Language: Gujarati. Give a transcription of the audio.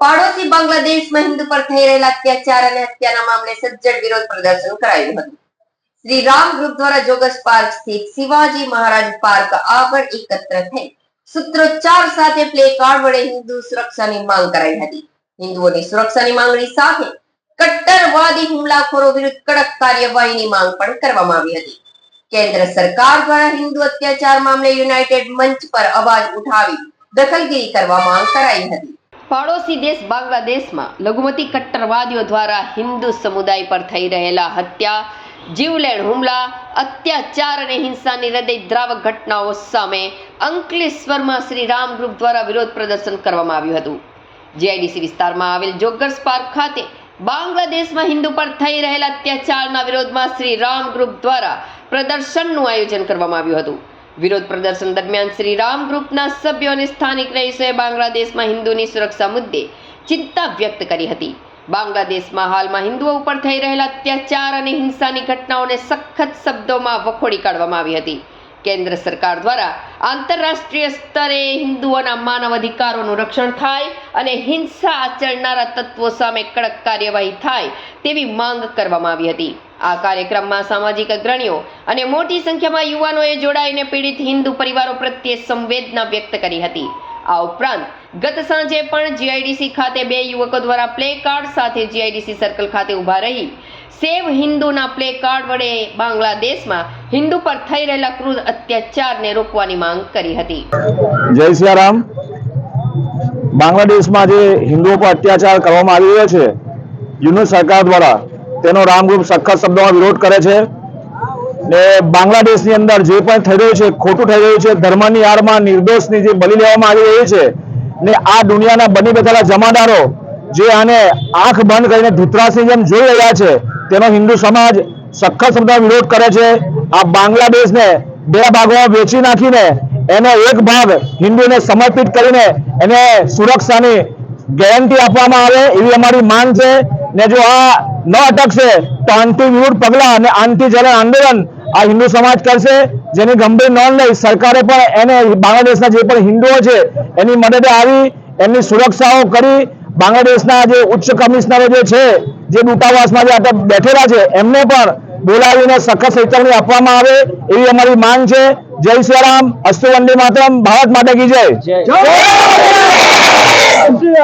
પાડોશી બાંગ્લાદેશમાં હિન્દુ પર થઈ રહેલા અત્યાચાર અને હત્યાના મામલે સજ્જડ વિરોધ પ્રદર્શન કરાયું હતું। શ્રી રામ ગ્રુપ દ્વારા જોગસ પાર્ક સ્થિત શિવાજી મહારાજ પાર્ક આગળ એકત્ર થઈ સૂત્રોચ્ચાર સાથે પ્લે કાર્ડ વડે હિન્દુ સુરક્ષાની માંગ કરાઈ હતી। હિન્દુઓની સુરક્ષાની માંગણી સાથે કટ્ટરવાદી હુમલાખોરો વિરુદ્ધ કડક કાર્યવાહીની માંગ પણ કરવામાં આવી હતી। કેન્દ્ર સરકાર દ્વારા હિન્દુ અત્યાચાર મામલે યુનાઇટેડ મંચ પર અવાજ ઉઠાવી દખલગીરી કરવા માંગ કરાઈ હતી। પાડોશી દેશ બાંગ્લાદેશમાં લઘુમતી કટ્ટરવાદીઓ દ્વારા હિન્દુ સમુદાય પર થઈ રહેલા હત્યા, જીવલેણ હુમલા, અત્યાચાર અને હિંસાની હૃદયદ્રાવક ઘટનાઓ સામે અંકલેશ્વરમાં શ્રી રામ ગ્રુપ દ્વારા વિરોધ પ્રદર્શન કરવામાં આવ્યું હતું। જીઆઈડીસી વિસ્તારમાં આવેલ જોગર્સ પાર્ક ખાતે બાંગ્લાદેશમાં હિન્દુ પર થઈ રહેલા અત્યાચારના વિરોધમાં શ્રી રામ ગ્રુપ દ્વારા પ્રદર્શનનું આયોજન કરવામાં આવ્યું હતું। વિરોધ પ્રદર્શન દરમિયાન શ્રી રામ ગ્રુપના સભ્યો અને સ્થાનિક રહીશોએ બાંગ્લાદેશમાં હિન્દુની સુરક્ષા મુદ્દે ચિંતા વ્યક્ત કરી હતી। બાંગ્લાદેશમાં હાલમાં હિન્દુઓ ઉપર થઈ રહેલા અત્યાચાર અને હિંસાની ઘટનાઓને સખત શબ્દોમાં વખોડી કાઢવામાં આવી હતી। કેન્દ્ર સરકાર દ્વારા આંતરરાષ્ટ્રીય સ્તરે હિન્દુઓના માનવ અધિકારોનું રક્ષણ થાય અને હિંસા આચરનારા તત્વો સામે કડક કાર્યવાહી થાય તેવી માંગ કરવામાં આવી હતી। આ કાર્યક્રમમાં સામાજિક અગ્રણીઓ અને મોટી સંખ્યામાં યુવાનોએ જોડાઈને પીડિત હિન્દુ પરિવારો પ્રત્યે સંવેદના વ્યક્ત કરી હતી। આ ઉપરાંત ગત સાંજે પણ જીઆઈડીસી ખાતે 2 યુવકો દ્વારા પ્લે કાર્ડ સાથે જીઆઈડીસી સર્કલ ખાતે ઊભા રહી સેવ હિન્દુના પ્લે કાર્ડ વડે બાંગ્લાદેશમાં હિન્દુ પર થઈ રહેલા ક્રૂર અત્યાચારને રોકવાની માંગ કરી હતી। જય શ્રી રામ। બાંગ્લાદેશમાં જે હિન્દુઓ પર અત્યાચાર કરવામાં આવી રહ્યો છે, યુનિટ સરકાર દ્વારા તેનો રામ ગ્રુપ સખત શબ્દોમાં વિરોધ કરે છે ને બાંગ્લાદેશની અંદર જે પણ થઈ રહ્યું છે ખોટું થઈ રહ્યું છે, ધર્મની આડમાં નિર્દોષની જે બલિ લેવામાં આવી રહી છે ને આ દુનિયાના બની બેઠેલા જમાદારો જે આને આંખ બંધ કરીને ધૂતરાષ્ટ્રની જેમ જોઈ રહ્યા છે તેનો હિન્દુ સમાજ સખત શબ્દોમાં વિરોધ કરે છે। આ બાંગ્લાદેશને 2 ભાગોમાં વેચી નાખીને એનો એક ભાગ હિન્દુને સમર્પિત કરીને એને સુરક્ષાની ગેરંટી આપવામાં આવે એવી અમારી માંગ છે ને જો આ ન અટકશે તો આંતરિક વિરુદ્ધ પગલા અને આંતરિક જલન આંદોલન આ હિન્દુ સમાજ કરશે, જેની ગંભીર નોંધ લઈ સરકારે પણ એને બાંગ્લાદેશના જે પણ હિન્દુઓ છે એની મદદે આવી એમની સુરક્ષાઓ કરી બાંગ્લાદેશના જે ઉચ્ચ કમિશનરો જે છે જે દૂતાવાસમાં જે બેઠેલા છે એમને પણ બોલાવીને સખત ચેતવણી આપવામાં આવે એવી અમારી માંગ છે। જય શ્રી રામ, અસ્તુ વંદે માતરમ, ભારત માતા કી જય।